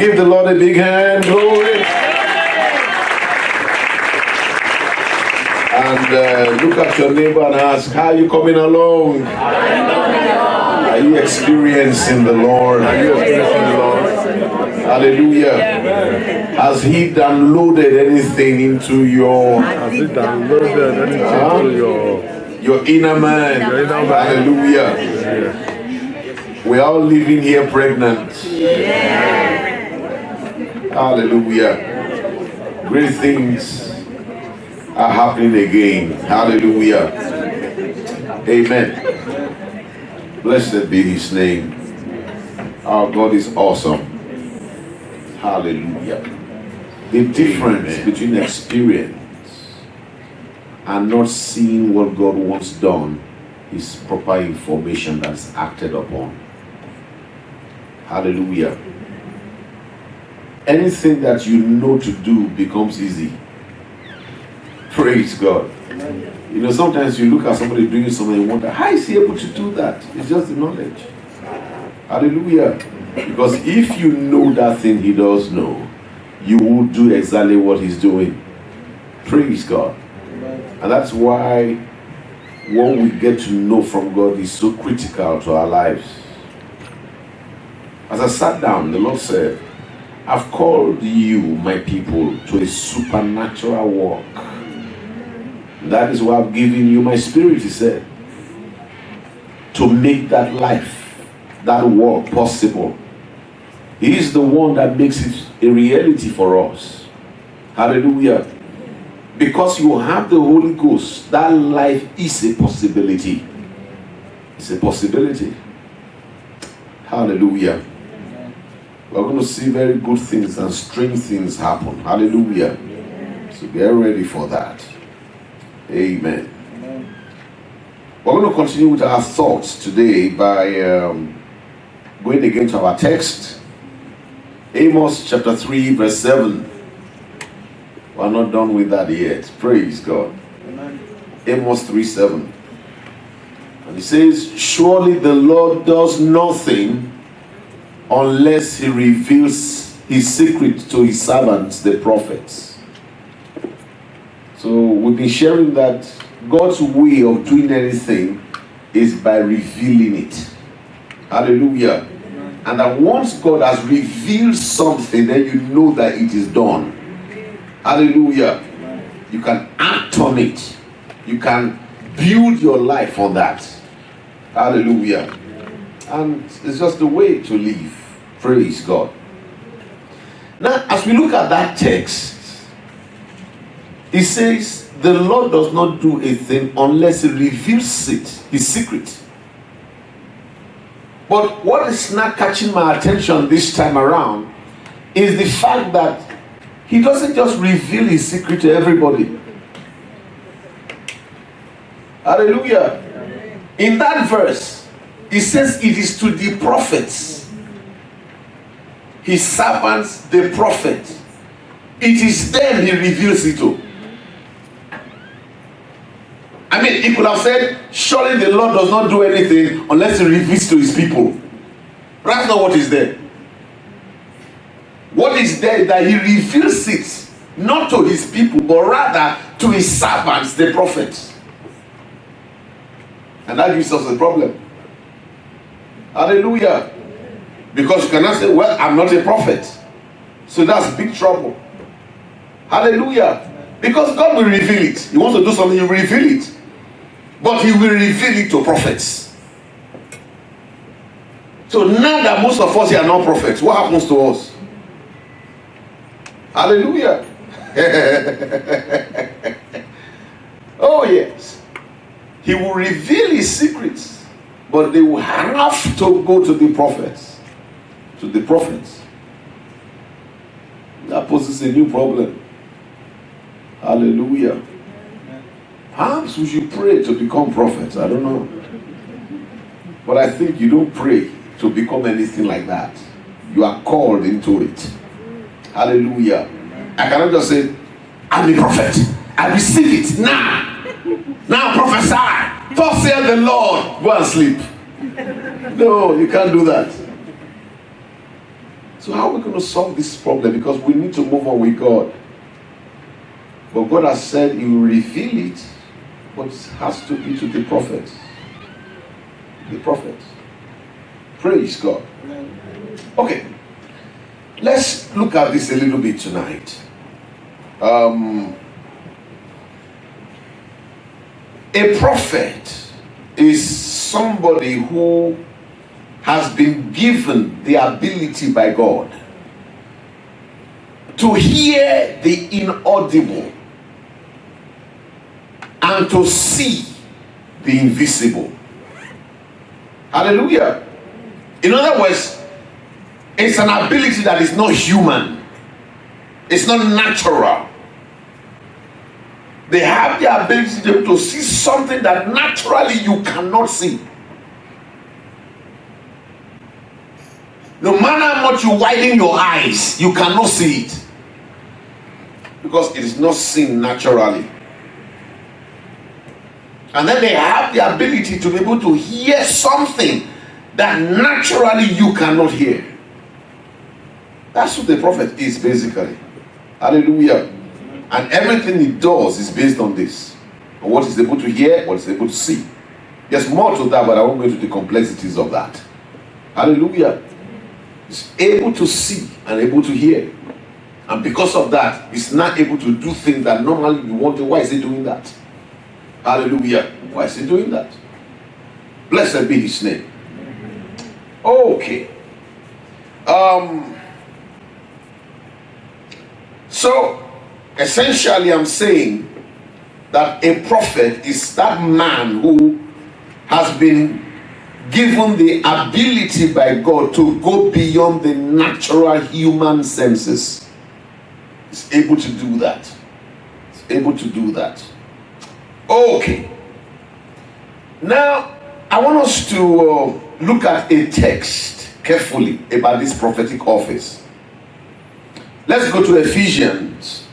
Give the Lord a big hand. Glory. And look at your neighbor and ask, how are you coming along? Are you experiencing the Lord? Are you experiencing the Lord? Hallelujah. Has He downloaded anything into your... Has He downloaded anything into your inner man? Hallelujah. Yeah. We're all living here pregnant. Hallelujah. Great things are happening again. Hallelujah. Amen. Blessed be His name. Our God is awesome. Hallelujah. The difference between experience and not seeing what God wants done is proper information that's acted upon. Hallelujah. Anything that you know to do becomes easy. Praise God. You know, sometimes you look at somebody doing something and wonder, how is he able to do that? It's just the knowledge. Hallelujah. Because if you know that thing he does know, you will do exactly what he's doing. Praise God. And that's why what we get to know from God is so critical to our lives. As I sat down, the Lord said, I've called you, my people, to a supernatural walk. That is why I've given you my spirit, he said, to make that life, that walk possible. He is the one that makes it a reality for us. Hallelujah. Because you have the Holy Ghost, that life is a possibility. It's a possibility. Hallelujah. We're going to see very good things and strange things happen. Hallelujah. So get ready for that. Amen. We're going to continue with our thoughts today by going again to our text. Amos chapter 3 verse 7. We're not done with that yet. Praise God. Amen. Amos 3:7. And it says, surely the Lord does nothing unless he reveals his secret to his servants, the prophets. So we've been sharing that God's way of doing anything is by revealing it. Hallelujah. And that once God has revealed something, then you know that it is done. Hallelujah. You can act on it. You can build your life on that. Hallelujah. And it's just the way to live. Praise God. Now, as we look at that text, it says, the Lord does not do a thing unless he reveals it, his secret. But what is not catching my attention this time around is the fact that he doesn't just reveal his secret to everybody. Hallelujah. In that verse, it says it is to the prophets, his servants, the prophets. It is them he reveals it to. I mean, he could have said, surely the Lord does not do anything unless he reveals to his people. But that's not what is there. What is there is that he reveals it, not to his people, but rather to his servants, the prophets. And that gives us a problem. Hallelujah. Because you cannot say, well, I'm not a prophet. So that's big trouble. Hallelujah. Because God will reveal it. He wants to do something, he will reveal it. But he will reveal it to prophets. So now that most of us here are not prophets, what happens to us? Hallelujah. Oh yes. He will reveal his secrets, but they will have to go to the prophets. To the prophets. That poses a new problem. Hallelujah. Perhaps we should pray to become prophets. I don't know. But I think you don't pray to become anything like that. You are called into it. Hallelujah. I cannot just say, I'm a prophet. I receive it now. Now prophesy. Thus saith the Lord. Go and sleep. No, you can't do that. So how are we going to solve this problem? Because we need to move on with God. But God has said He will reveal it, but it has to be to the prophets. The prophets. Praise God. Okay. Let's look at this a little bit tonight. A prophet is somebody who has been given the ability by God to hear the inaudible and to see the invisible. Hallelujah. In other words, it's an ability that is not human. It's not natural. They have the ability to see something that naturally you cannot see. No matter how much you widen your eyes, you cannot see it. Because it is not seen naturally. And then they have the ability to be able to hear something that naturally you cannot hear. That's what the prophet is basically. Hallelujah. And everything he does is based on this. On what he's able to hear, what he's able to see. There's more to that, but I won't go into the complexities of that. Hallelujah. He's able to see and able to hear. And because of that, he's not able to do things that normally you want to. Why is he doing that? Hallelujah. Why is he doing that? Blessed be his name. Okay. So, essentially I'm saying that a prophet is that man who has been given the ability by God to go beyond the natural human senses. He's able to do that. He's able to do that. Okay. Now, I want us to look at a text carefully about this prophetic office. Let's go to Ephesians,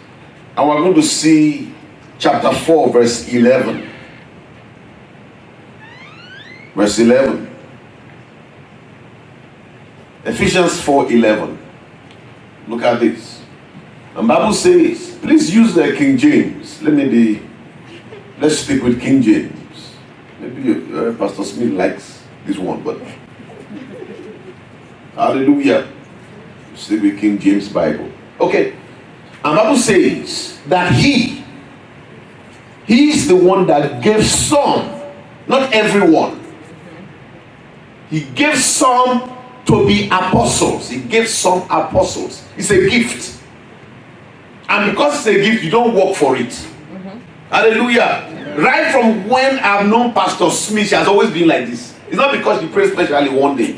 and we're going to see chapter 4, verse 11. Verse 11. Ephesians 4:11. Look at this. The Bible says, please use the King James. Let's stick with King James. Maybe Pastor Smith likes this one, but hallelujah. Stick with King James Bible. Okay. And the Bible says that he is the one that gave some, not everyone. He gave some to be apostles. He gave some apostles. It's a gift. And because it's a gift, you don't work for it. Hallelujah. Right from when I've known Pastor Smith, she has always been like this. It's not because she prays specially one day.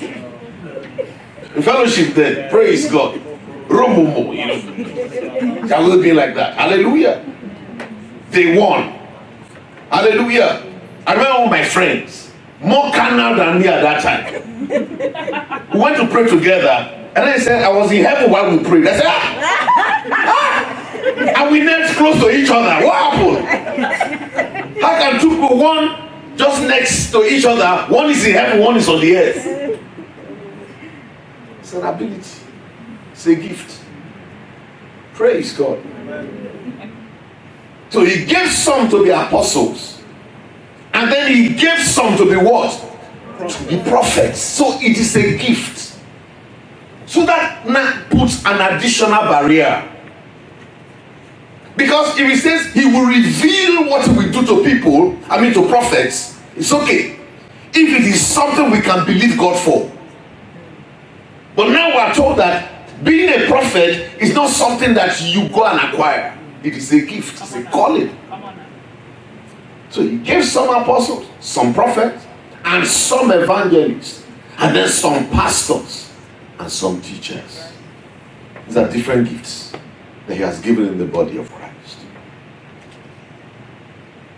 In fellowship then, praise God. Romomo, you know. She has always been like that. Hallelujah. Day one. Hallelujah. I remember all my friends, more carnal than me at that time. We went to pray together, and then he said, I was in heaven while we prayed. I said, and we knelt close to each other. What happened? How can two people, one just next to each other, one is in heaven, one is on the earth? It's an ability. It's a gift. Praise God. So he gave some to be apostles, and then he gave some to be what? To be prophets. So it is a gift. So that now puts an additional barrier. Because if he says he will reveal what he will do to people, to prophets, it's okay. If it is something we can believe God for. But now we are told that being a prophet is not something that you go and acquire. It is a gift, it's a calling. So he gave some apostles, some prophets, and some evangelists, and then some pastors, and some teachers. These are different gifts that he has given in the body of Christ.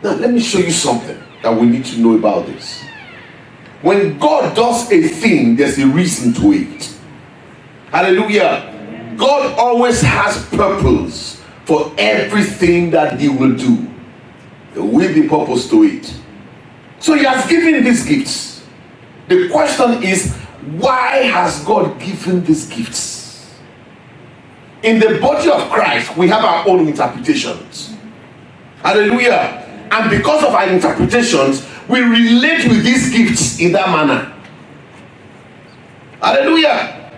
Now let me show you something that we need to know about this. When God does a thing, there's a reason to it. Hallelujah. God always has purpose for everything that he will do. There will be purpose to it. So he has given these gifts. The question is, why has God given these gifts? in the body of Christ, we have our own interpretations. Hallelujah. And because of our interpretations, we relate with these gifts in that manner. Hallelujah.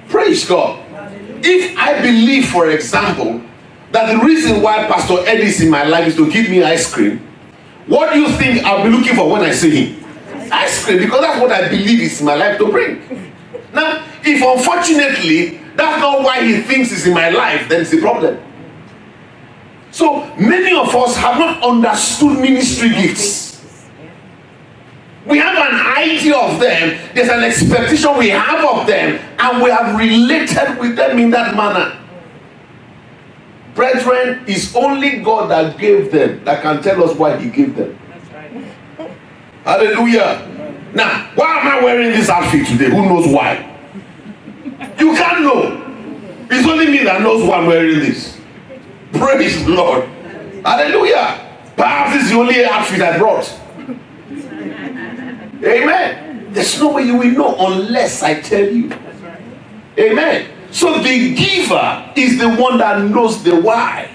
Praise God. If I believe, for example, that the reason why Pastor Eddie is in my life is to give me ice cream, what do you think I'll be looking for when I see him? Ice cream, because that's what I believe is in my life to bring. Now, if unfortunately that's not why he thinks he's in my life, then it's a problem. So many of us have not understood ministry gifts. We have an idea of them, there's an expectation we have of them, and we have related with them in that manner. Brethren, it's only God that gave them that can tell us why he gave them. That's right. Hallelujah. Now, why am I wearing this outfit today? Who knows why? You can't know. It's only me that knows why I'm wearing this. Praise the Lord. Hallelujah. Perhaps this is the only outfit I brought. Amen. There's no way you will know unless I tell you. Amen. So the giver is the one that knows the why.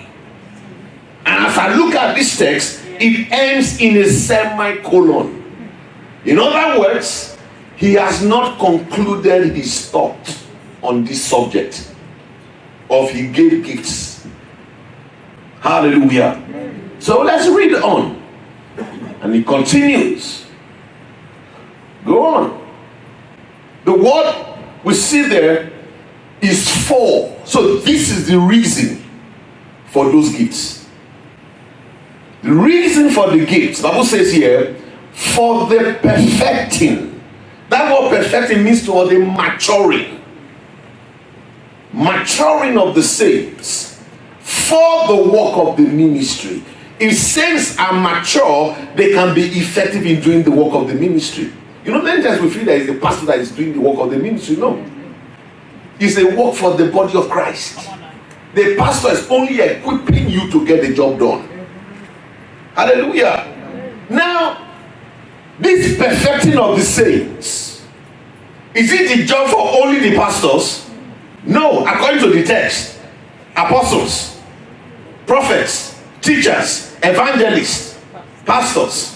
And as I look at this text, it ends in a semicolon. In other words, he has not concluded his thought on this subject of he gave gifts. Hallelujah. So let's read on. And he continues. Go on. The word we see there is for. So this is the reason for those gifts. The reason for the gifts, the Bible says here, for the perfecting. That word perfecting means to the maturing. Maturing of the saints for the work of the ministry. If saints are mature, they can be effective in doing the work of the ministry. You know, many times we feel that it's the pastor that is doing the work of the ministry. No. It's a work for the body of Christ. The pastor is only equipping you to get the job done. Hallelujah. Now, this perfecting of the saints, is it the job for only the pastors? No, according to the text. Apostles, prophets, teachers, evangelists, pastors.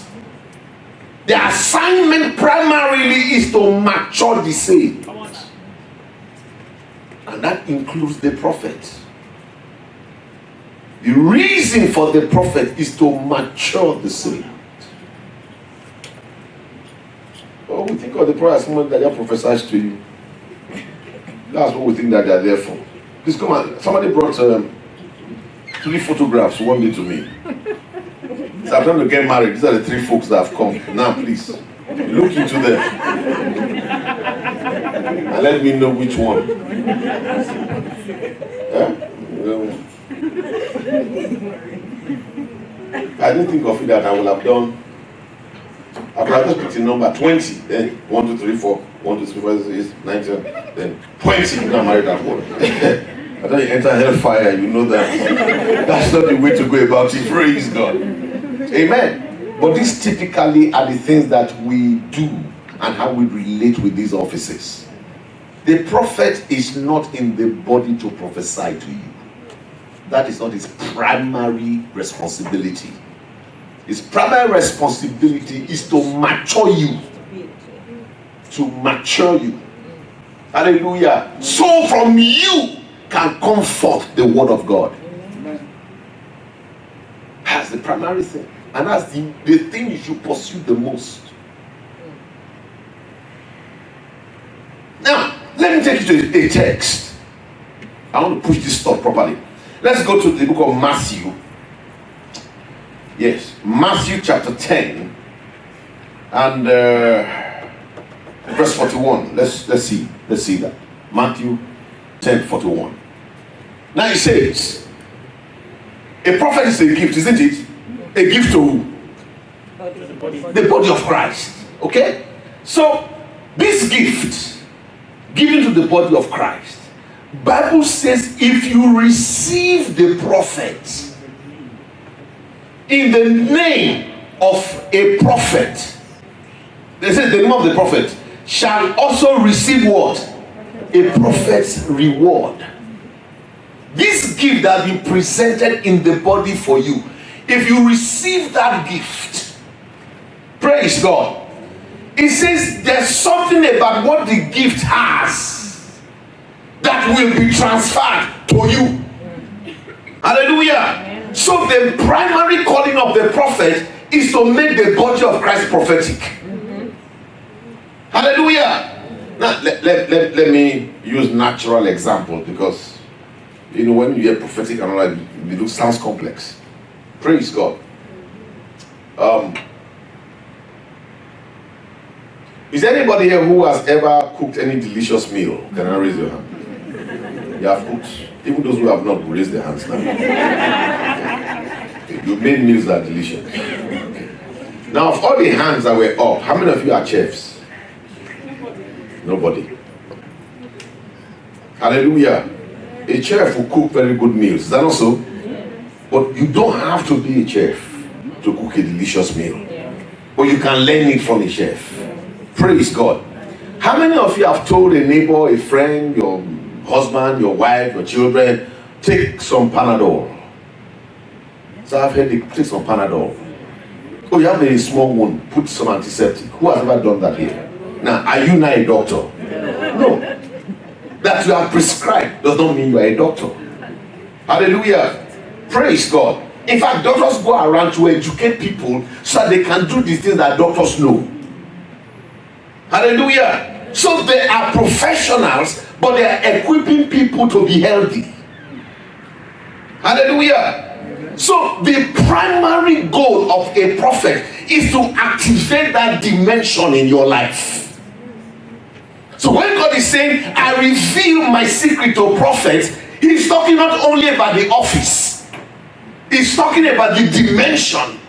The assignment primarily is to mature the saints. And that includes the prophet. The reason for the prophet is to mature the saint. Oh, we think of the prophet as someone that just prophesies to you. That's what we think that they're there for. Please come on. Somebody brought 3 photographs, one day to me. So I'm trying to get married. These are the 3 folks that have come. Now, please, look into them. And let me know which one. Yeah? I didn't think of it that I would have done. I could have just picked the number 20. Then 1, 2, 3, 4. 1, 2, 3, 4, 5, 6, 9, 10. Then 20. You got married that one. I thought you enter hellfire. You know that. That's not the way to go about it. Praise God. Amen. But these typically are the things that we do and how we relate with these offices. The prophet is not in the body to prophesy to you. That is not his primary responsibility. His primary responsibility is to mature you. To mature you. Hallelujah. So from you can come forth the word of God. That's the primary thing. And that's the thing you should pursue the most. Now, let me take you to a text. I want to push this stuff properly. Let's go to the book of Matthew. Yes, Matthew chapter 10 and verse 41. Let's see that. Matthew 10:41. Now it says, a prophet is a gift, isn't it? A gift to who? The body of Christ. Okay? So this gift given to the body of Christ, Bible says if you receive the prophet in the name of a prophet, they say the name of the prophet shall also receive what? A prophet's reward. this gift that has been presented in the body for you, if you receive that gift, praise God, it says there's something about what the gift has that will be transferred to you. Hallelujah. So the primary calling of the prophet is to make the body of Christ prophetic. Hallelujah. Now let me use natural example, because when you hear prophetic and all that, it sounds complex. Praise God. Is there anybody here who has ever cooked any delicious meal? Can I raise your hand? You have cooked. Even those who have not, will raise their hands now. Okay. You made meals that are delicious. Okay. Now, of all the hands that were up, how many of you are chefs? Nobody. Hallelujah. A chef will cook very good meals. Is that not so? But you don't have to be a chef to cook a delicious meal. But you can learn it from a chef. Praise God. How many of you have told a neighbor, a friend, your husband, your wife, your children, take some Panadol? So I've heard they take some Panadol. Oh, you have a small wound, put some antiseptic. Who has ever done that here? Now, are you not a doctor? No. That you have prescribed does not mean you are a doctor. Hallelujah. Praise God. In fact, doctors go around to educate people so that they can do the things that doctors know. Hallelujah. So they are professionals, but they are equipping people to be healthy. Hallelujah. So the primary goal of a prophet is to activate that dimension in your life. So when God is saying, I reveal my secret to prophets, he's talking not only about the office, he's talking about the dimension.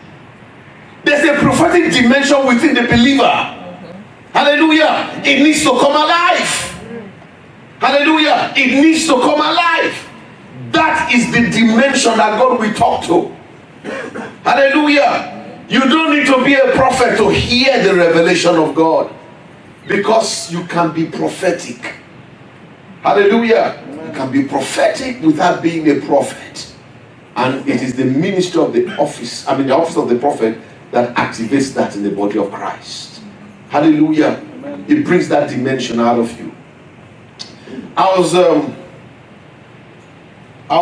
There's a prophetic dimension within the believer. Hallelujah. It needs to come alive. Hallelujah. It needs to come alive. That is the dimension that God will talk to. Hallelujah. You don't need to be a prophet to hear the revelation of God, because you can be prophetic. Hallelujah. You can be prophetic without being a prophet. And it is the ministry of the office, the office of the prophet, that activates that in the body of Christ. Hallelujah. It brings that dimension out of you. I was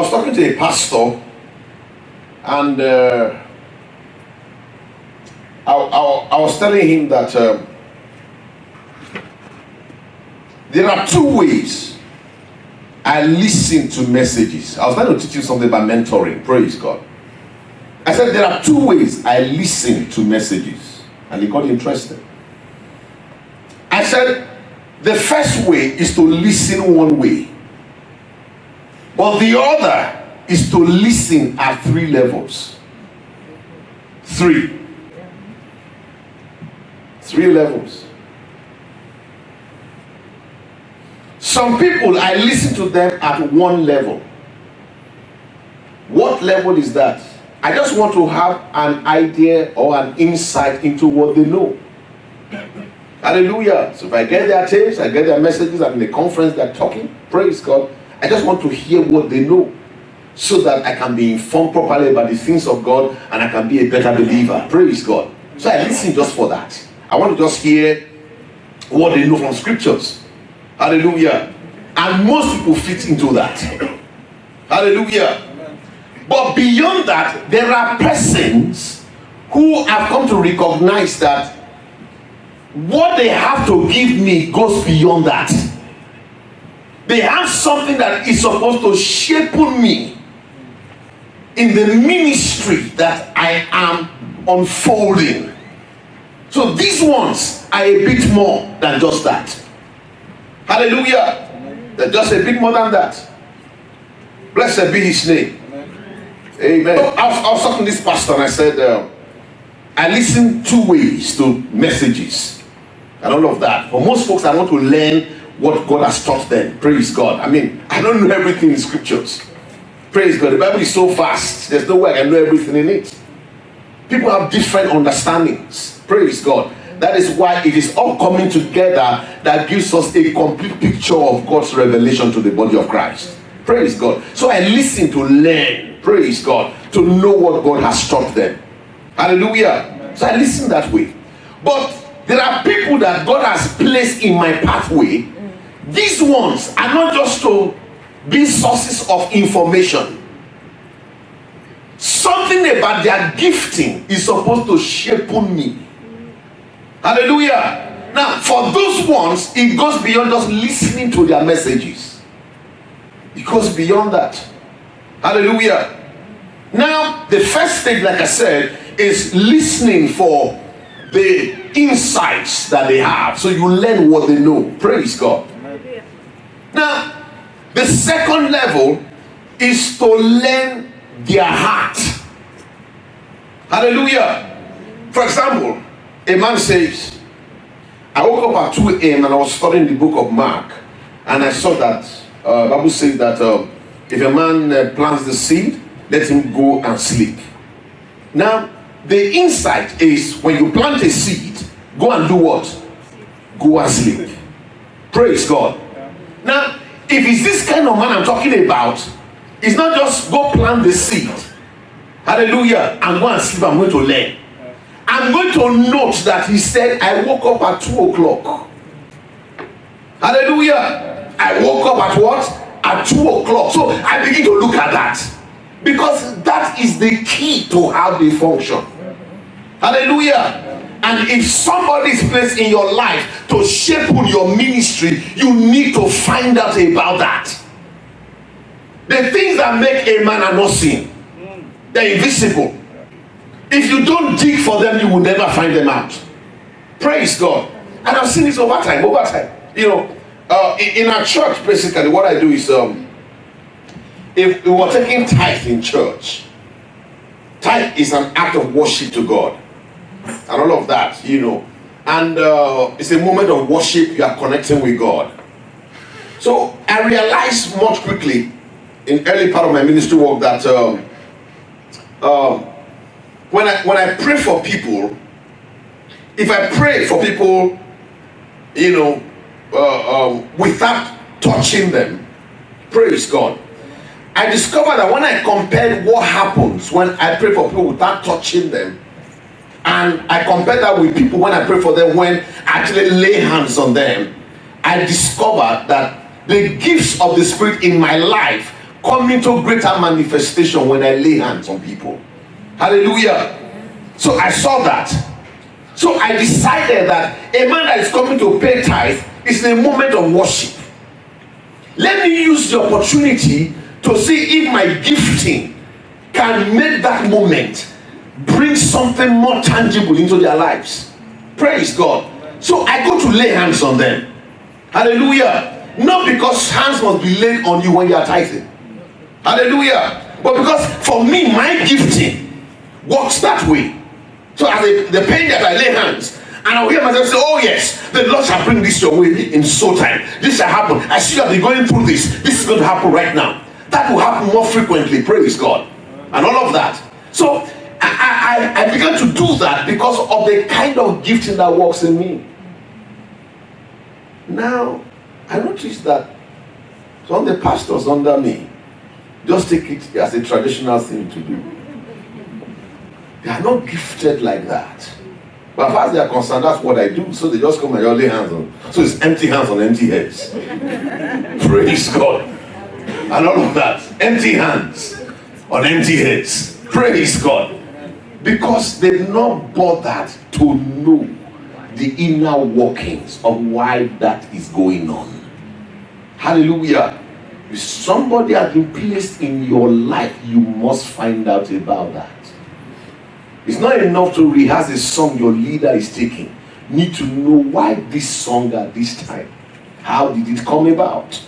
talking to a pastor, and I was telling him that there are two ways I listen to messages. I was trying to teach you something about mentoring. Praise God. I said there are two ways I listen to messages, and he got interested. I said the first way is to listen one way, but the other is to listen at 3 levels. 3 levels. Some people, I listen to them at 1 level. What level is that? I just want to have an idea or an insight into what they know. Hallelujah. So if I get their tapes, I get their messages, I'm in the conference, they're talking, praise God. I just want to hear what they know, so that I can be informed properly about the things of God, and I can be a better believer. Praise God. So I listen just for that. I want to just hear what they know from scriptures. Hallelujah. And most people fit into that. Hallelujah. But beyond that, there are persons who have come to recognize that what they have to give me goes beyond that. They have something that is supposed to shape me in the ministry that I am unfolding. So these ones are a bit more than just that. Hallelujah. They're just a bit more than that. Blessed be his name. Amen. So I was talking to this pastor, and I said, I listen 2 ways to messages and all of that. For most folks, I want to learn what God has taught them. Praise God. I don't know everything in scriptures. Praise God. The Bible is so vast. There's no way I can know everything in it. People have different understandings. Praise God. That is why it is all coming together that gives us a complete picture of God's revelation to the body of Christ. Praise God. So I listen to learn. Praise God. To know what God has taught them. Hallelujah. So I listen that way. But there are people that God has placed in my pathway. These ones are not just to be sources of information. Something about their gifting is supposed to shape me. Hallelujah. Now, for those ones, it goes beyond just listening to their messages. It goes beyond that. Hallelujah. Now, the first stage, like I said, is listening for the insights that they have. So you learn what they know. Praise God. Now, the second level is to learn their heart. Hallelujah. For example, a man says, I woke up at 2 a.m. and I was studying the book of Mark, and I saw that Bible says that if a man plants the seed, let him go and sleep. Now, the insight is when you plant a seed, go and do what? Go and sleep. Praise God. Now, if it's this kind of man I'm talking about, it's not just go plant the seed, hallelujah, and go and sleep. I'm going to learn. I'm going to note that he said, I woke up at 2 o'clock. Hallelujah. I woke up at what? At 2 o'clock. So I begin to look at that. Because that is the key to how they function. Hallelujah. And if somebody is placed in your life to shape your ministry, you need to find out about that. The things that make a man are not seen. They're invisible. If you don't dig for them, you will never find them out. Praise God. And I've seen this over time. You know, in our church, basically, what I do is, if we were taking tithe in church, tithe is an act of worship to God. And all of that, you know. And it's a moment of worship. You are connecting with God. So I realized much quickly in early part of my ministry work that when I pray for people, if I pray for people, you know, without touching them, praise God, I discovered that when I compared what happens when I pray for people without touching them, and I compared that with people when I pray for them when I actually lay hands on them, I discovered that the gifts of the Spirit in my life come into greater manifestation when I lay hands on people. Hallelujah. So I saw that. So I decided that a man that is coming to pay tithe is in a moment of worship. Let me use the opportunity to see if my gifting can make that moment bring something more tangible into their lives. Praise God. So I go to lay hands on them. Hallelujah. Not because hands must be laid on you when you are tithing. Hallelujah. But because for me, my gifting works that way. So as the pain that I lay hands, and I will hear myself say, oh yes, the Lord shall bring this your way in so time. This shall happen. I see you have been going through this. This is going to happen right now. That will happen more frequently. Praise God. And all of that. So I began to do that because of the kind of gifting that works in me. Now, I noticed that some of the pastors under me just take it as a traditional thing to do. They are not gifted like that. But as far as they are concerned, that's what I do. So they just come and lay hands on. So it's empty hands on empty heads. Praise God. And all of that. Empty hands on empty heads. Praise God. Because they've not bothered to know the inner workings of why that is going on. Hallelujah. If somebody has been placed in your life, you must find out about that. It's not enough to rehearse a song your leader is taking. You need to know why this song at this time. How did it come about?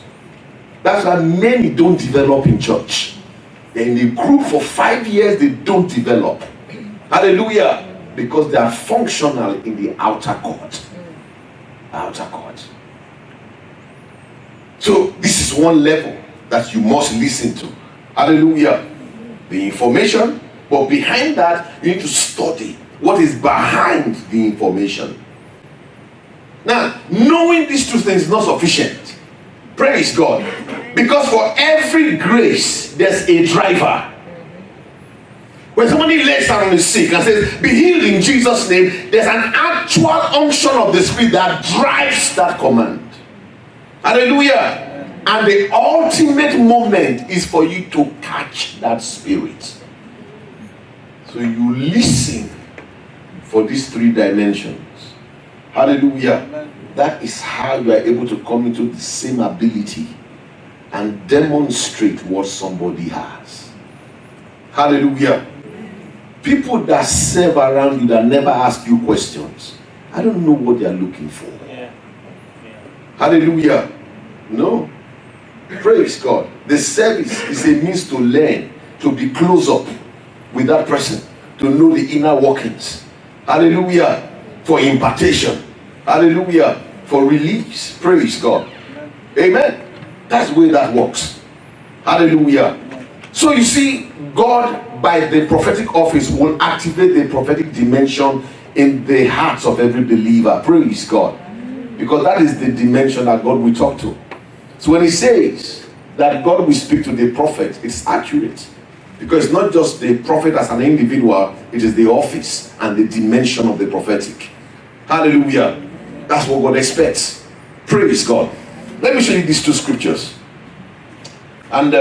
That's why many don't develop in church. They're in a group for 5 years, they don't develop. Hallelujah. Because they are functional in the outer court. Outer court. So this is one level that you must listen to. Hallelujah. The information, but behind that, you need to study what is behind the information. Now, knowing these two things is not sufficient. Praise God. Because for every grace, there's a driver. When somebody lays down on the sick and says, be healed in Jesus' name, there's an actual unction of the Spirit that drives that command. Hallelujah. And the ultimate moment is for you to catch that Spirit. So you listen for these 3 dimensions. Hallelujah. That is how you are able to come into the same ability and demonstrate what somebody has. Hallelujah. People that serve around you that never ask you questions, I don't know what they are looking for. Hallelujah. No. Praise God. The service is a means to learn, to be close up with that person, to know the inner workings. Hallelujah. For impartation. Hallelujah. For release. Praise God. Amen. That's the way that works. Hallelujah. So you see, God, by the prophetic office, will activate the prophetic dimension in the hearts of every believer. Praise God. Because that is the dimension that God will talk to. So when he says that God will speak to the prophet, it's accurate. Because it's not just the prophet as an individual, it is the office and the dimension of the prophetic. Hallelujah. That's what God expects. Praise God. Let me show you these 2 scriptures. And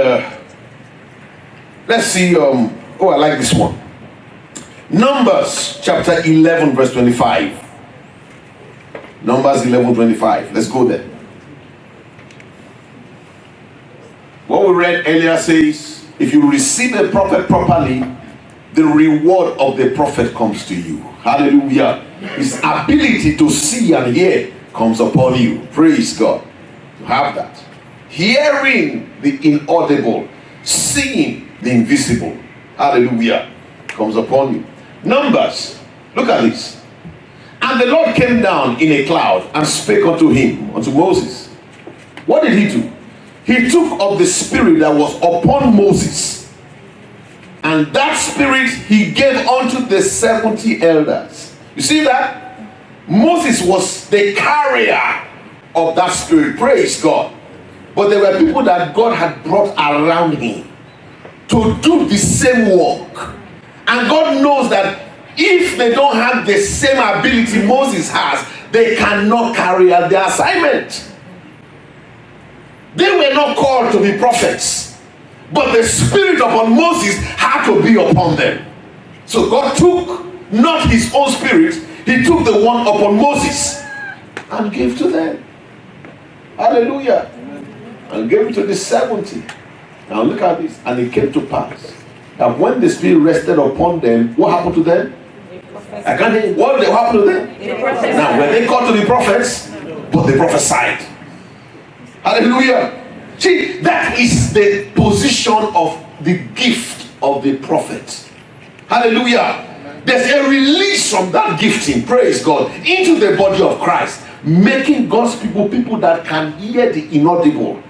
let's see. I like this one. Numbers chapter 11 verse 25. Numbers 11:25. Let's go there. What we read earlier says, if you receive a prophet properly, the reward of the prophet comes to you. Hallelujah. His ability to see and hear comes upon you. Praise God. To have that. Hearing the inaudible, seeing the invisible. Hallelujah. Comes upon you. Numbers. Look at this. And the Lord came down in a cloud and spake unto him, unto Moses. What did he do? He took of the spirit that was upon Moses, and that spirit he gave unto the 70 elders. You see that? Moses was the carrier of that spirit. Praise God. But there were people that God had brought around him to do the same work. And God knows that if they don't have the same ability Moses has, they cannot carry out their assignment. They were not called to be prophets, but the spirit upon Moses had to be upon them. So God took not his own spirit, he took the one upon Moses and gave to them. Hallelujah. And gave it to the 70. Now look at this. And it came to pass that when the spirit rested upon them, what happened to them? I can't hear. What happened to them? Now when they called to the prophets, but they prophesied. Hallelujah. See, that is the position of the gift of the prophet. Hallelujah. There's a release from that gifting, praise God, into the body of Christ, making God's people that can hear the inaudible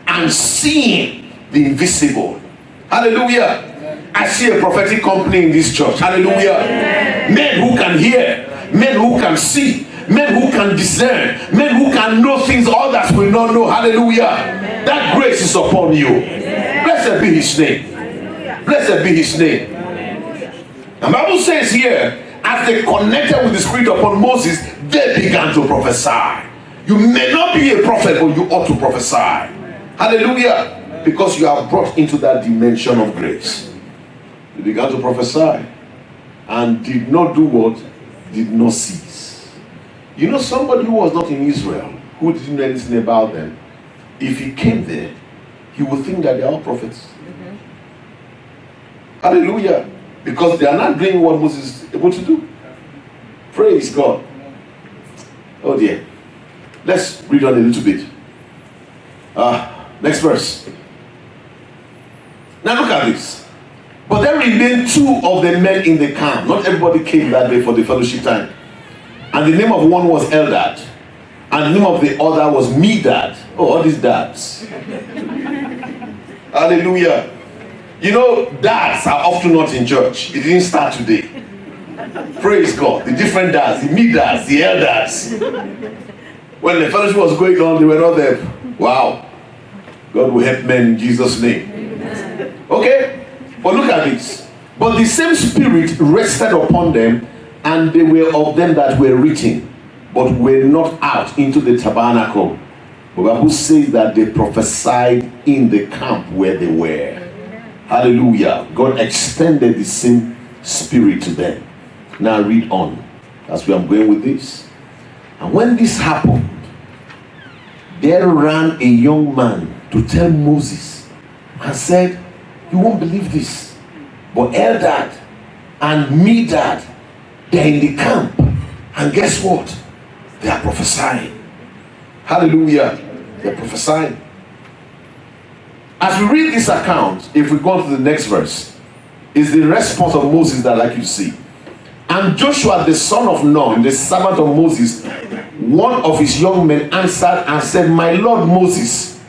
and seeing the invisible. Hallelujah. I see a prophetic company in this church. Hallelujah. Men who can hear, men who can see, men who can discern, men who can know things others will not know. Hallelujah. That grace is upon you. Blessed be his name. Blessed be his name. The Bible says here, as they connected with the spirit upon Moses, they began to prophesy. You may not be a prophet, but you ought to prophesy. Hallelujah. Because you are brought into that dimension of grace. They began to prophesy and did not do what? Did not cease. You know, somebody who was not in Israel, who didn't know anything about them, if he came there, he would think that they are all prophets. Hallelujah. Because they are not doing what Moses is able to do. Praise God. Oh dear. Let's read on a little bit. Next verse. Now look at this. But there remained 2 of the men in the camp. Not everybody came that day for the fellowship time. And the name of one was Eldad, and the name of the other was Medad. Oh, all these dads. Hallelujah. You know, dads are often not in church. It didn't start today. Praise God. The different dads, the Medads, the Eldads. When the fellowship was going on, they were not there. Wow. God will help men in Jesus' name. Okay? But look at this. But the same Spirit rested upon them, and they were of them that were written, but were not out into the tabernacle. The Bible says that they prophesied in the camp where they were. Hallelujah. God extended the same Spirit to them. Now read on. That's where I'm going with this. And when this happened, there ran a young man to tell Moses and said, you won't believe this, but Eldad and Medad, they're in the camp, and guess what? They are prophesying. Hallelujah. They're prophesying. As we read this account, if we go to the next verse, is the response of Moses that I like you to see. And Joshua the son of Nun, the servant of Moses, one of his young men, answered and said, my Lord Moses,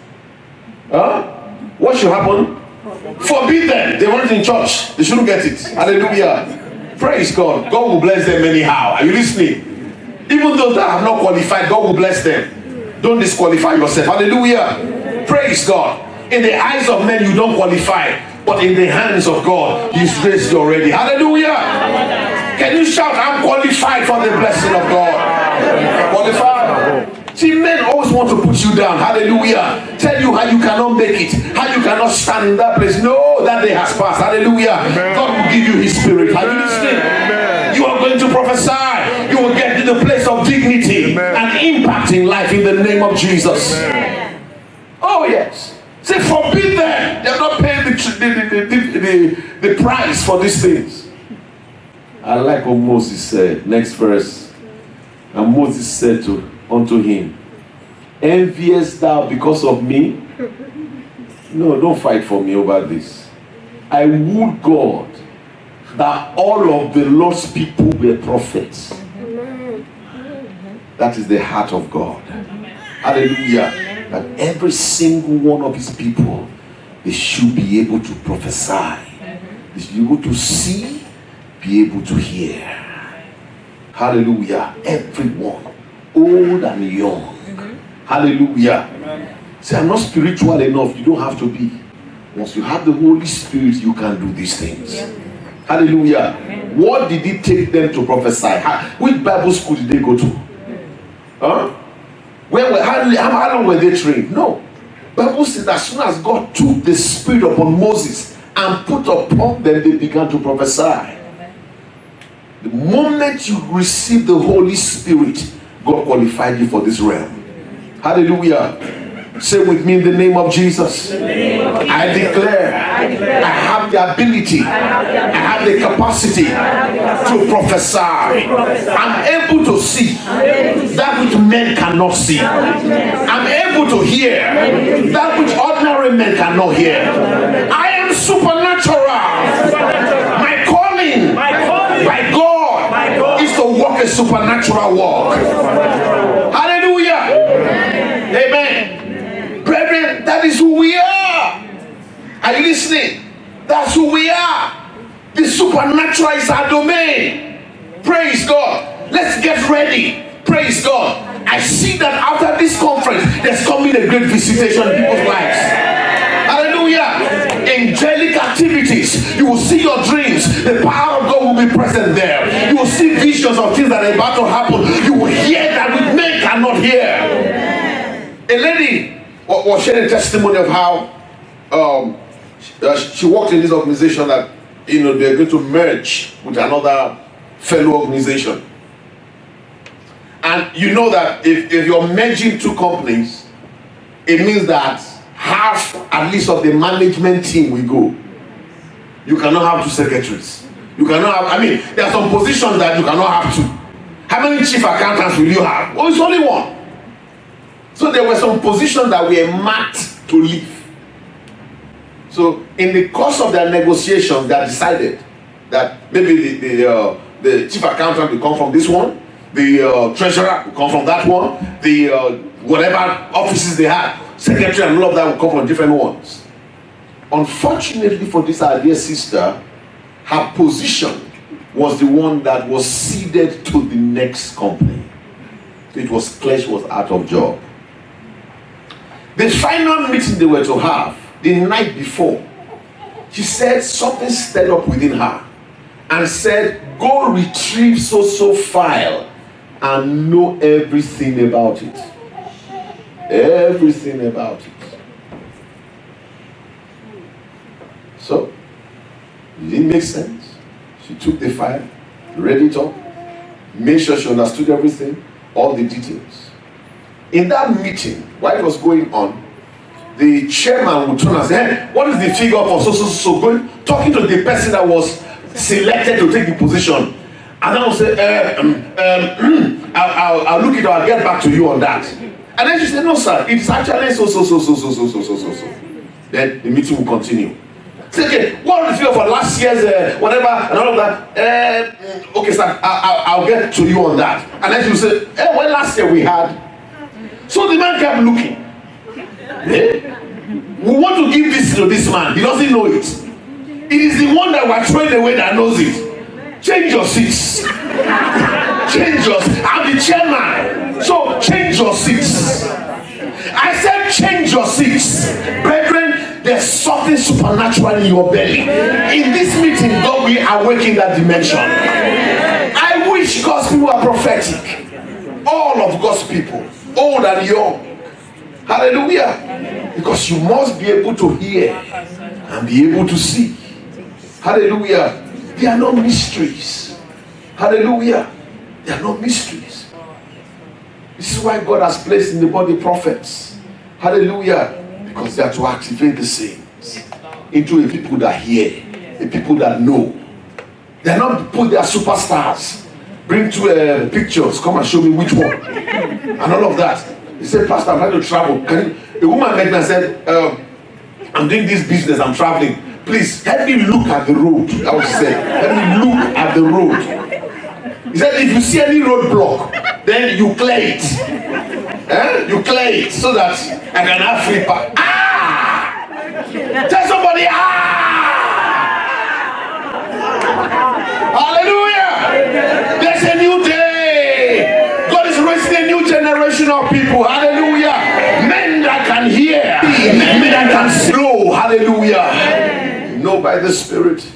what should happen? Forbid them. They weren't in church. They shouldn't get it. Hallelujah. Praise God. God will bless them anyhow. Are you listening? Even those that have not qualified, God will bless them. Don't disqualify yourself. Hallelujah. Praise God. In the eyes of men, you don't qualify, but in the hands of God, He's raised you already. Hallelujah. Can you shout, I'm qualified for the blessing of God? Qualified. See, men always want to put you down. Hallelujah. Tell you how you cannot make it, how you cannot stand in that place. No, that day has passed. Hallelujah. Amen. God will give you His Spirit. Are you listening? Amen. You are going to prophesy. You will get to the place of dignity. Amen. And impact in life in the name of Jesus. Amen. Oh yes. Say, forbid them. They have not paid the price for these things. I like what Moses said. Next verse. And Moses said unto him, enviest thou because of me? No, don't fight for me over this. I would God that all of the Lord's people were prophets. That is the heart of God. Hallelujah. That every single one of His people, they should be able to prophesy. They should be able to see, be able to hear. Hallelujah. Everyone, old and young. Hallelujah. Amen. Say, I'm not spiritual enough. You don't have to be. Once you have the Holy Spirit, you can do these things. Yeah. Hallelujah. Amen. What did it take them to prophesy? Which Bible school did they go to? Huh? How long were they trained? No. Bible says as soon as God took the Spirit upon Moses and put upon them, they began to prophesy. The moment you receive the Holy Spirit, God qualified you for this realm. Hallelujah. Say with me in the name of Jesus. I declare I have the ability, I have the capacity to prophesy. I'm able to see that which men cannot see. I'm able to hear that which ordinary men cannot hear. I am supernatural. My calling by God is to walk a supernatural walk. Hallelujah. Amen. Brethren, that is who we are. Are you listening? That's who we are. The supernatural is our domain. Praise God. Let's get ready. Praise God. I see that after this conference, there's coming a great visitation in people's lives. Hallelujah. Angelic activities. You will see your dreams. The power of God will be present there. You will see visions of things that are about to happen. You will hear that which men cannot hear. A lady was sharing a testimony of how she worked in this organization that they're going to merge with another fellow organization. And you know that if you're merging two companies, it means that half at least of the management team will go. You cannot have two secretaries. You cannot have, there are some positions that you cannot have two. How many chief accountants will you have? Oh, it's only one. So there were some positions that were marked to leave. So in the course of their negotiations, they decided that maybe the chief accountant will come from this one, the treasurer will come from that one, the whatever offices they had, secretary and all of that will come from different ones. Unfortunately for this our dear sister, her position was the one that was ceded to the next company. It was clear she was out of job. The final meeting they were to have the night before, she said something stirred up within her and said, go retrieve so file and know everything about it. Everything about it. So, it didn't make sense. She took the file, read it up, made sure she understood everything, all the details. In that meeting, while it was going on, the chairman would turn and say, hey, what is the figure for so going, talking to the person that was selected to take the position. And then I'll say, I'll look it up, I'll get back to you on that. And then she said, no sir, it's actually so. Then the meeting will continue. Say, okay, what is the figure for last year's whatever and all of that? Okay sir, I'll get to you on that. And then she will say, well last year we had. So the man kept looking. We want to give this to this man. He doesn't know it. It is the one that we're throwing away that knows it. Change your seats. Change your seats. I'm the chairman. So change your seats. I said change your seats. Brethren, there's something supernatural in your belly. In this meeting, God will awaken that dimension. I wish God's people are prophetic. All of God's people, old and young. Hallelujah. Because you must be able to hear and be able to see. Hallelujah. There are no mysteries. Hallelujah. There are no mysteries. This is why God has placed in the body prophets. Hallelujah. Because they are to activate the saints into a people that hear, a people that know. They are not people, they are superstars. Bring two pictures, come and show me which one. And all of that. He said, Pastor, I'm trying to travel. A woman met me and said, I'm doing this business, I'm traveling. Please, help me look at the road. I was saying, help me look at the road. He said, if you see any roadblock, then you clear it. You clear it so that I can have free pass. Ah! Tell somebody, Hallelujah! There's a new day. God is raising a new generation of people. Hallelujah! Men that can hear, men that can know. Hallelujah! Know by the Spirit.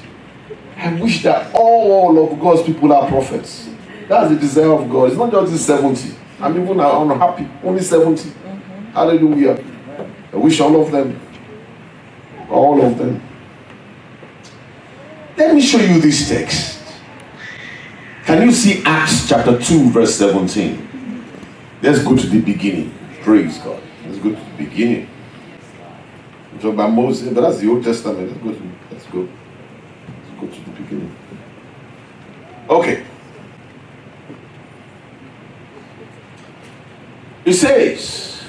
I wish that all of God's people are prophets. That's the desire of God. It's not just the 70. I'm even unhappy. Only 70. Hallelujah. I wish all of them. All of them. Let me show you this text. Can you see Acts chapter 2 verse 17? Let's go to the beginning. Praise God. Let's go to the beginning. We're talking about Moses, but that's the Old Testament. Let's go to the beginning. Okay. It says,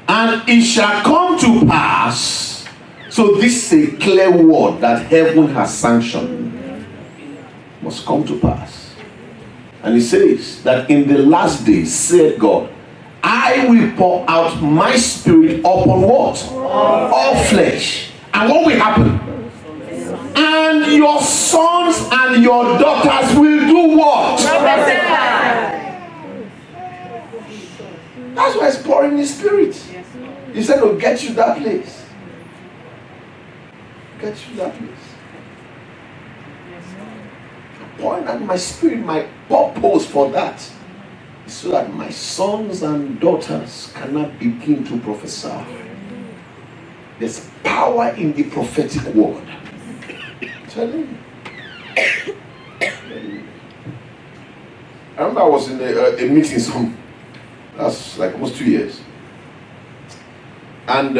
and it shall come to pass. So this is a clear word that heaven has sanctioned. Must come to pass. And it says that in the last days, said God, I will pour out my spirit upon what? All flesh. And what will happen? And your sons and your daughters will do what? That's why it's pouring His spirit. He said, "Oh, get you that place. Get you that place." Pouring out my spirit, my purpose for that is so that my sons and daughters cannot begin to prophesy. There's power in the prophetic word. Tell him. I remember I was in a meeting that's like almost 2 years. And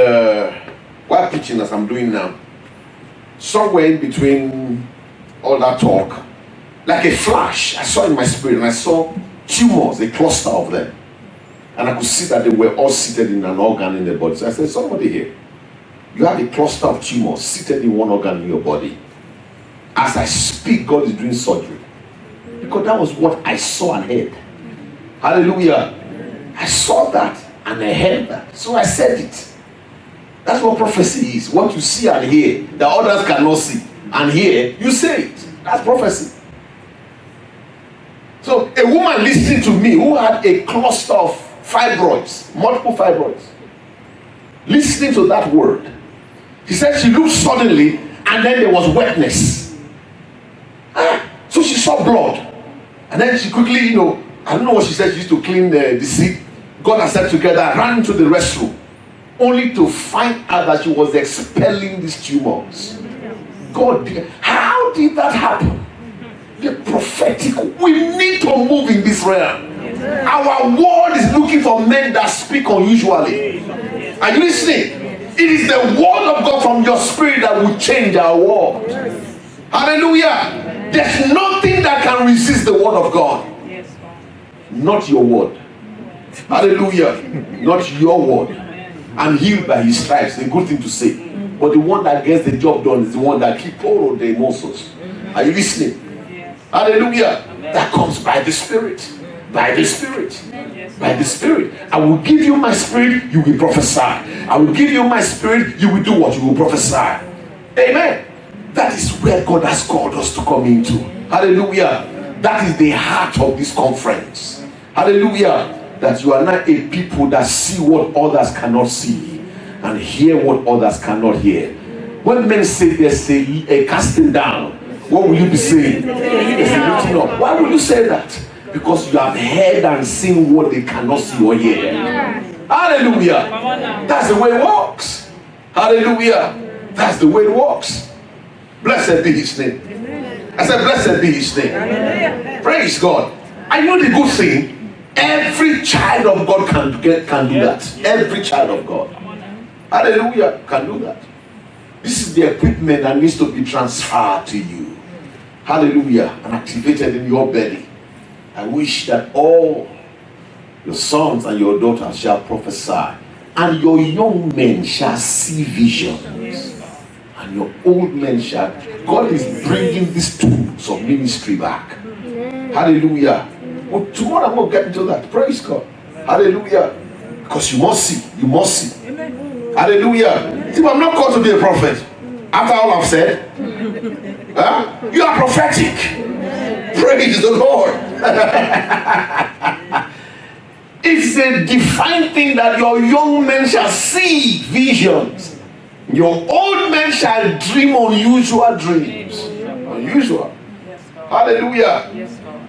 while preaching as I'm doing now, somewhere in between all that talk, like a flash, I saw in my spirit, and I saw tumors, a cluster of them. And I could see that they were all seated in an organ in their body. So I said, somebody here, you have a cluster of tumors seated in one organ in your body. As I speak, God is doing surgery. Because that was what I saw and heard. Hallelujah. I saw that and I heard that. So I said it. That's what prophecy is. What you see and hear that others cannot see and hear, you say it. That's prophecy. So a woman listening to me who had a cluster of fibroids, multiple fibroids, listening to that word. He said she looked suddenly, and then there was wetness. So she saw blood. And then she quickly, I don't know what she said, she used to clean the seat. Got herself together, ran into the restroom, only to find out that she was expelling these tumors. God, how did that happen? The prophetic, we need to move in this realm. Our world is looking for men that speak unusually. Are you listening? It is the word of God from your spirit that will change our world. Hallelujah. There's nothing that can resist the word of God. Not your word. Hallelujah. Not your word. I'm healed by his stripes. A good thing to say. But the one that gets the job done is the one that keeps all of the emotions. Are you listening? Hallelujah. That comes by the Spirit. By the Spirit. By the Spirit. I will give you my spirit, you will prophesy. I will give you my spirit, you will do what? You will prophesy. Amen. That is where God has called us to come into. Hallelujah. That is the heart of this conference. Hallelujah. That you are not a people that see what others cannot see and hear what others cannot hear. When men say there's a casting down, what will you be saying? There's a lifting up. Why will you say that? Because you have heard and seen what they cannot see or hear. Hallelujah. That's the way it works. Hallelujah. That's the way it works. Blessed be his name. I said, blessed be his name. Praise God. I know the good thing. Every child of God can do that. Every child of God. Hallelujah. Can do that. This is the equipment that needs to be transferred to you. Hallelujah. And activated in your belly. I wish that all your sons and your daughters shall prophesy, and your young men shall see visions, and your old men shall. God is bringing these tools of ministry back. Hallelujah. Well, tomorrow I'm going to get into that. Praise God. Hallelujah. Because you must see. You must see. Hallelujah. See, I'm not called to be a prophet. After all I've said, you are prophetic. Praise the Lord. It's a defined thing that your young men shall see visions. Your old men shall dream unusual dreams. Unusual. Hallelujah.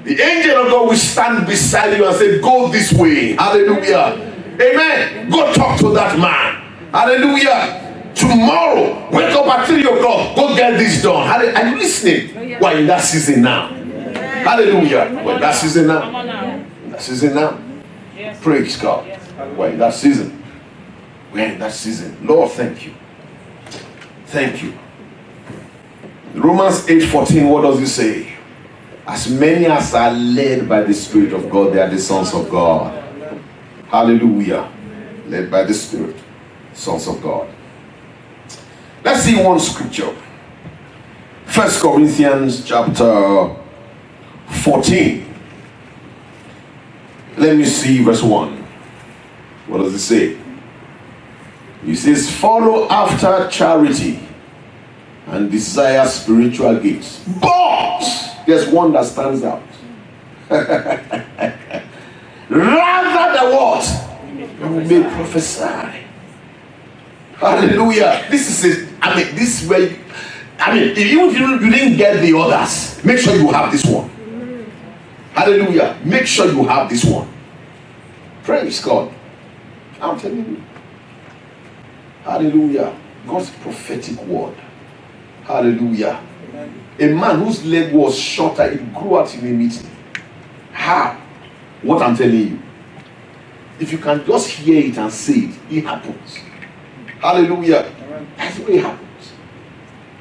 The angel of God will stand beside you and say, go this way. Hallelujah. Amen. Go talk to that man. Hallelujah. Tomorrow, wake up at 3 o'clock. Go get this done. Are you listening? Why in that season now? Hallelujah. Well, that season now. That season now. Praise God. We're in that season. We're in that season. Lord, thank you. Thank you. Romans 8:14, what does it say? As many as are led by the Spirit of God, they are the sons of God. Hallelujah. Led by the Spirit. Sons of God. Let's see one scripture. 1 Corinthians chapter 14. Let me see verse 1. What does it say? It says, follow after charity and desire spiritual gifts. But there's one that stands out. Rather than what? You may prophesy. Hallelujah. This is this is where even if you didn't get the others, make sure you have this one. Hallelujah. Make sure you have this one. Praise God. I'm telling you. Hallelujah. God's prophetic word. Hallelujah. A man whose leg was shorter, it grew out in a meeting. How? What I'm telling you. If you can just hear it and say it, it happens. Hallelujah. That's the way it happens.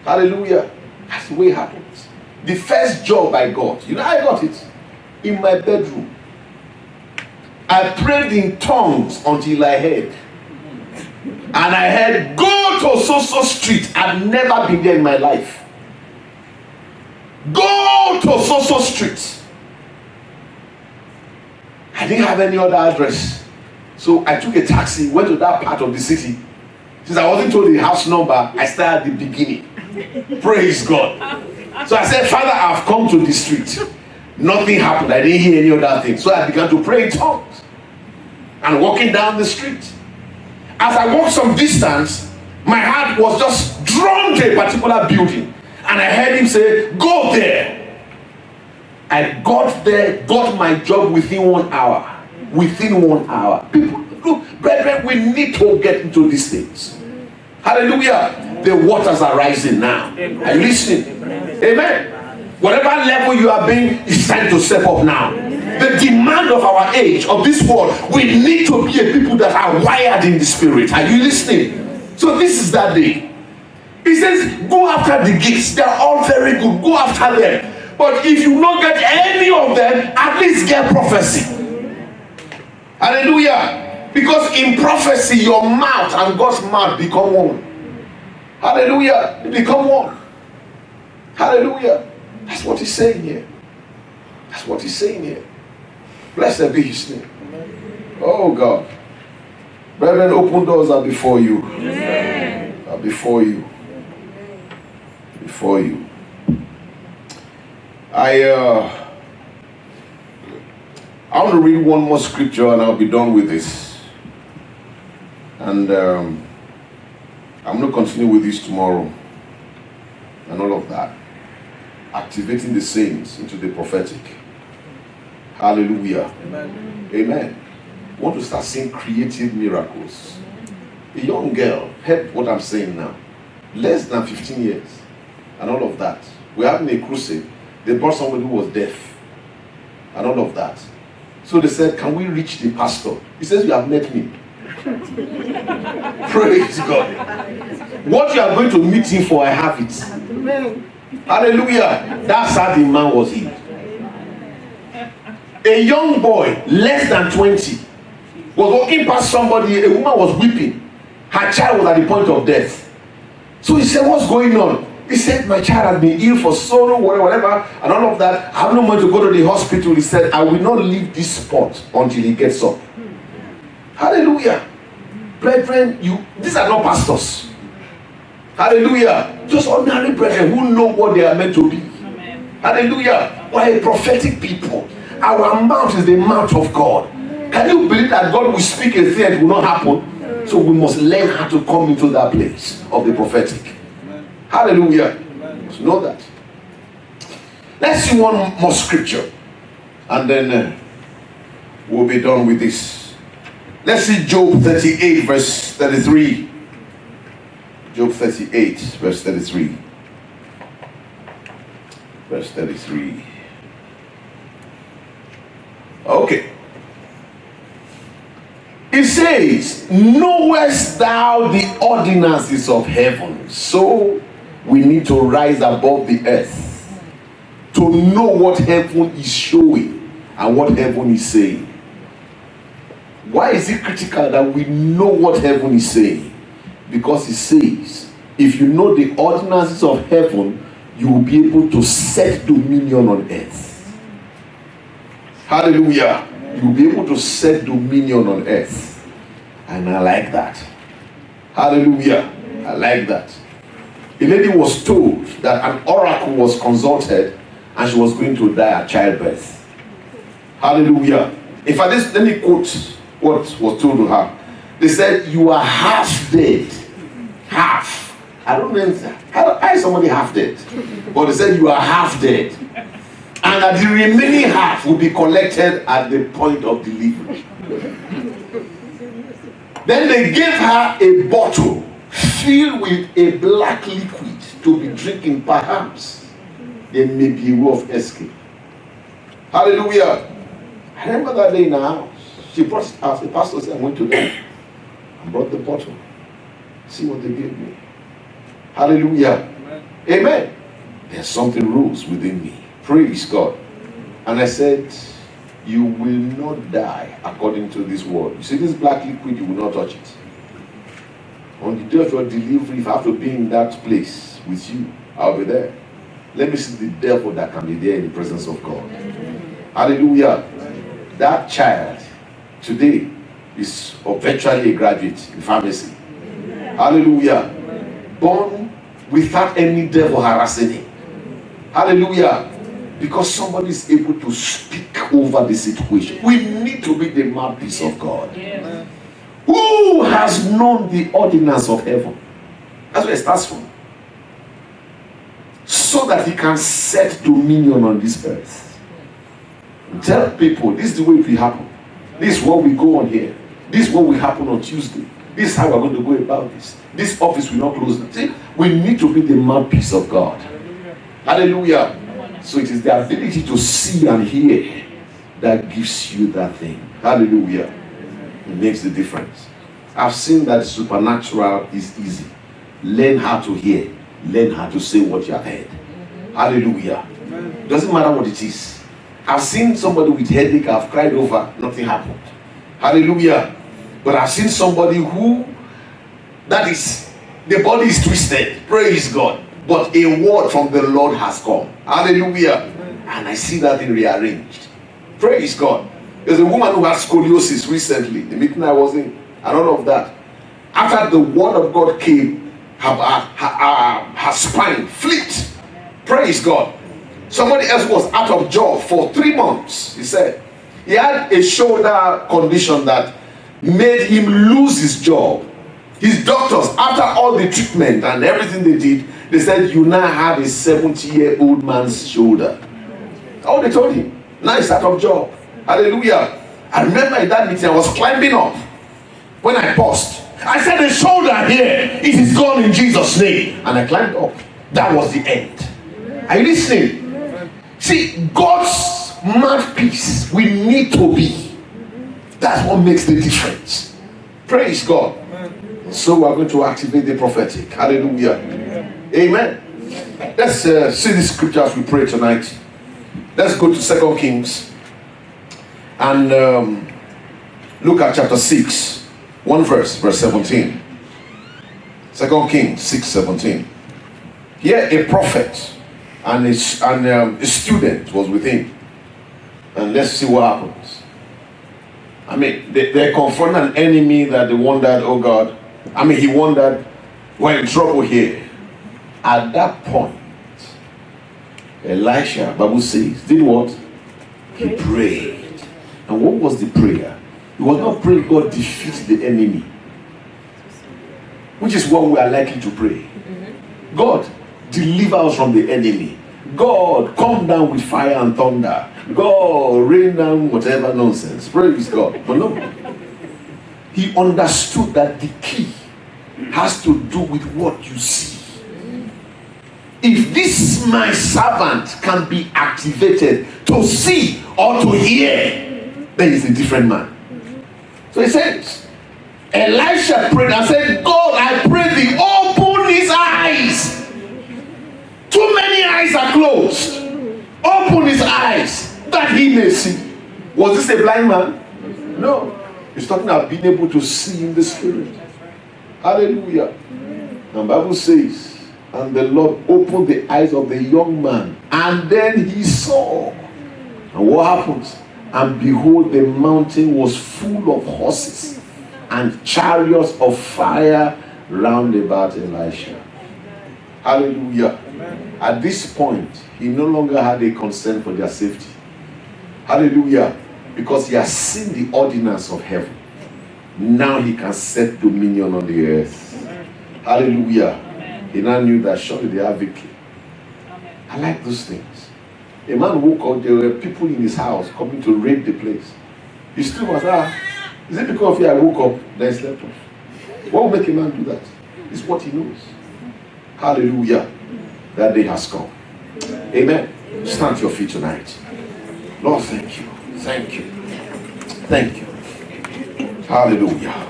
Hallelujah. That's the way it happens. The first job I got, I got it in my bedroom. I prayed in tongues until I heard. And I heard, go to so street. I've never been there in my life. Go to so street. I didn't have any other address. So I took a taxi, went to that part of the city. Since I wasn't told the house number, I started at the beginning. Praise God. So I said, Father, I've come to the street. Nothing happened. I didn't hear any other thing. So I began to pray in tongues. And walking down the street. as I walked some distance, my heart was just drawn to a particular building. And I heard him say, go there. I got there, got my job within 1 hour. Within 1 hour. People, look, brethren, we need to get into these things. Hallelujah. The waters are rising now. Are you listening? Amen. Whatever level you are being, it's time to step up now. The demand of our age, of this world, we need to be a people that are wired in the spirit. Are you listening? So this is that day. He says, go after the gifts. They're all very good. Go after them. But if you don't get any of them, at least get prophecy. Hallelujah. Because in prophecy, your mouth and God's mouth become one. Hallelujah. They become one. Hallelujah. That's what he's saying here. That's what he's saying here. Blessed be his name. Oh God. Brethren, open doors are before you. Are before you. Before you. I want to read one more scripture and I'll be done with this. And I'm going to continue with this tomorrow and all of that. Activating the saints into the prophetic. Hallelujah. Amen. Amen. I want to start seeing creative miracles. A young girl, heard what I'm saying now. Less than 15 years and all of that. We're having a crusade. They brought somebody who was deaf and all of that. So they said, can we reach the pastor? He says, you have met me. Praise God. What you are going to meet him for, I have it. Hallelujah. That's how the man was healed. A young boy, less than 20, was walking past somebody. A woman was weeping. Her child was at the point of death. So he said, what's going on? He said, my child has been ill for so long, whatever, and all of that. I have no money to go to the hospital. He said, I will not leave this spot until he gets up. Hallelujah. Brethren, these are not pastors. Hallelujah. Just ordinary brethren who know what they are meant to be. Amen. Hallelujah. We're a prophetic people. Our mouth is the mouth of God. Can you believe that God will speak a thing and it will not happen? So we must learn how to come into that place of the prophetic. Hallelujah. So know that. Let's see one more scripture. And then we'll be done with this. Let's see Job 38 verse 33. Job 38 verse 33. Verse 33. Okay. It says, knowest thou the ordinances of heaven? So we need to rise above the earth to know what heaven is showing and what heaven is saying. Why is it critical that we know what heaven is saying? Because it says, if you know the ordinances of heaven, you will be able to set dominion on earth. Hallelujah. You will be able to set dominion on earth. And I like that. Hallelujah. I like that. A lady was told that an oracle was consulted and she was going to die at childbirth. Hallelujah. In fact, let me quote what was told to her. They said, you are half dead. Half. I don't know how is somebody half dead. But they said you are half dead. And that the remaining half will be collected at the point of delivery. Then they gave her a bottle filled with a black liquid to be drinking. Perhaps there may be a way of escape. Hallelujah. I remember that day in her house. She brought us, the pastor said, I went to them and brought the bottle. See what they gave me. Hallelujah. Amen. Amen. There's something rose within me. Praise God. And I said, you will not die according to this word. You see this black liquid, you will not touch it. On the day of your delivery, if I have to be in that place with you, I'll be there. Let me see the devil that can be there in the presence of God. Hallelujah. That child today is virtually a graduate in pharmacy. Hallelujah. Born without any devil harassing him. Hallelujah. Because somebody is able to speak over the situation. We need to be the mouthpiece of God. Who has known the ordinance of heaven? That's where it starts from. So that he can set dominion on this earth. Tell people, this is the way it will happen. This is what we go on here. This is what will happen on Tuesday. This is how we're going to go about this. This office will not close. See, we need to be the mouthpiece of God. Hallelujah. So it is the ability to see and hear that gives you that thing. Hallelujah. It makes the difference. I've seen that supernatural is easy. Learn how to hear. Learn how to say what you have heard. Hallelujah. Doesn't matter what it is. I've seen somebody with headache, I've cried over, nothing happened. Hallelujah. But I've seen somebody who, that is, the body is twisted. Praise God. But a word from the Lord has come. Hallelujah. And I see that thing rearranged. Praise God. There's a woman who had scoliosis recently, the meeting I was in, and all of that. After the word of God came, her spine flipped. Praise God. Somebody else was out of job for 3 months. He said he had a shoulder condition that made him lose his job. His doctors, after all the treatment and everything they did, they said, you now have a 70-year-old man's shoulder. Oh, they told him. Now he's out of job. Hallelujah. I remember in that meeting I was climbing up. When I paused, I said, the shoulder here, it is gone in Jesus' name. And I climbed up. That was the end. Are you listening? See, God's mouthpiece, we need to be. That's what makes the difference. Praise God. So we're going to activate the prophetic. Hallelujah. Amen. Let's see the scriptures we pray tonight. Let's go to 2 Kings and look at chapter 6, one verse 17. 2 Kings 6:17. Here a prophet and a student was with him. And let's see what happens. I mean, they confronted an enemy that they wondered, oh God. I mean, he wondered, we're in trouble here. At that point, Elisha, Bible says, did what? He prayed. And what was the prayer? He was not praying God defeat the enemy, which is what we are likely to pray. God, deliver us from the enemy. God, come down with fire and thunder. God, rain down whatever nonsense. Praise God. But no. He understood that the key has to do with what you see. If this my servant can be activated to see or to hear, then he's a different man. So he says, Elisha prayed and said, God, I pray thee, open his eyes. Too many eyes are closed. Open his eyes that he may see. Was this a blind man? No. He's talking about being able to see in the spirit. Hallelujah. And the Bible says, and the Lord opened the eyes of the young man, and then he saw. And what happens? And behold, the mountain was full of horses and chariots of fire round about Elisha. Hallelujah. Amen. At this point, he no longer had a concern for their safety. Hallelujah. Because he has seen the ordinance of heaven. Now he can set dominion on the earth. Amen. Hallelujah. Amen. He now knew that surely they have victory. Amen. I like those things. A man woke up, there were people in his house coming to raid the place. He still was, is it because of you I woke up, then slept off? What will make a man do that? It's what he knows. Hallelujah. That day has come. Amen. Stand to your feet tonight. Lord, thank you. Thank you. Thank you. Hallelujah.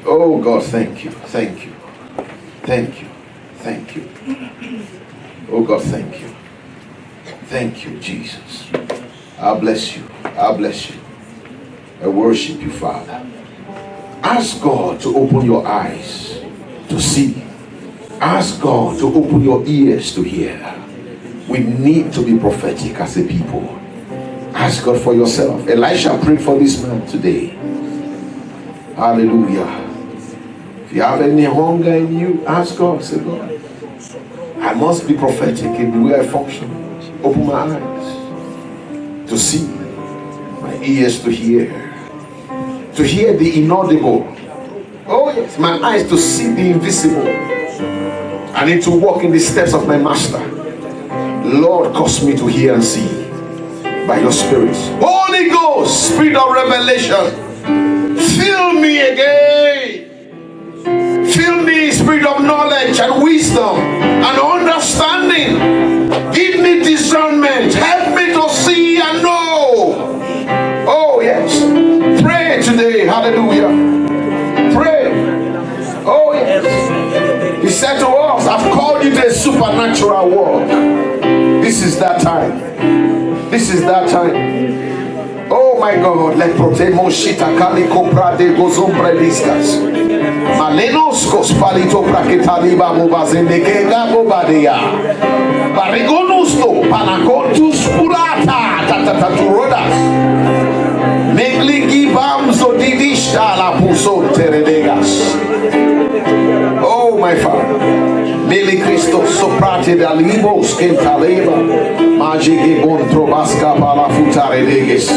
Oh God, thank you. Thank you. Thank you. Thank you. Oh God, thank you. Thank you, Jesus. I bless you. I bless you. I worship you, Father. Ask God to open your eyes to see. Ask God to open your ears to hear. We need to be prophetic as a people. Ask God for yourself. Elisha prayed for this man today. Hallelujah. If you have any hunger in you, ask God. Say, God, I must be prophetic in the way I function. Open my eyes to see, my ears to hear, to hear the inaudible. Oh yes, my eyes to see the invisible. I need to walk in the steps of my master. Lord, cause me to hear and see by your spirit. Holy Ghost, spirit of revelation, fill me again. Fill me, spirit of knowledge and wisdom and understanding. Give me discernment. Help me to see and know. Oh yes. Pray today. Hallelujah. Pray. Oh yes. He said to us, I've called you to a supernatural walk. This is that time. This is that time. Oh my God, let protemo shita kaliko prade gozombre discas. Malenos cospalito praketaliba bobazendekega bobadeya. Barigonusto panacontus purata tatataturodas. Negligi bamzo didishta la puso teredegas. Oh my Father. Mele Cristo soprate da libos kentaleba. Magige bon trobasca para futare deges.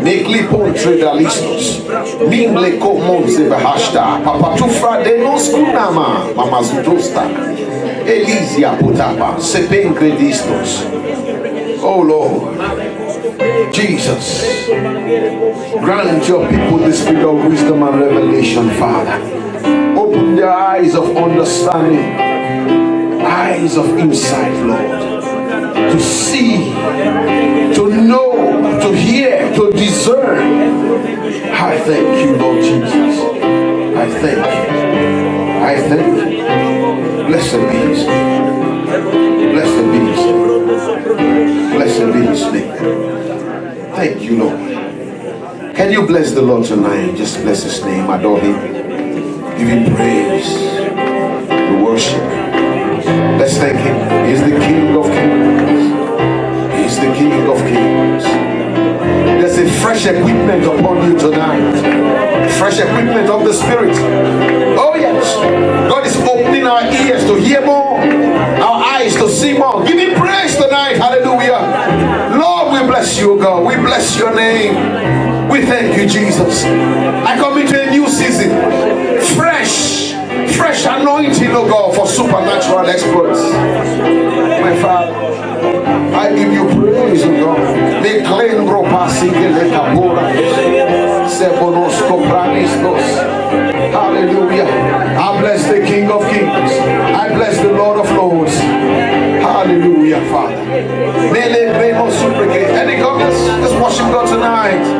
Negli pontre da listos. Mingle comonze behashta. Papatufra denos kunama. Mamazudosta. Elysia potapa. Sepen credistos. Oh Lord. Jesus. Grant your people the spirit of wisdom and revelation, Father. Open their eyes of understanding. Eyes of insight, Lord. To see, to know, to hear, to discern. I thank you, Lord Jesus. I thank you. I thank you. Blessed be his name. Blessed be his name. Blessed be his name. Thank you, Lord. Can you bless the Lord tonight? Just bless his name. Adore him. Give him praise. The worship. Let's thank him. He is the King of Kings. He is the King of Kings. There's a fresh equipment upon you tonight. Fresh equipment of the Spirit. Oh yes. God is opening our ears to hear more. Our eyes to see more. Give him praise tonight. Hallelujah. Lord, we bless you, God. We bless your name. We thank you, Jesus. I come into a new season. Fresh anointing, oh God, for supernatural exploits. My Father, I give you praise, oh God. Hallelujah. I bless the King of Kings. I bless the Lord of Lords. Hallelujah, Father. Any comments? Let's worship God tonight.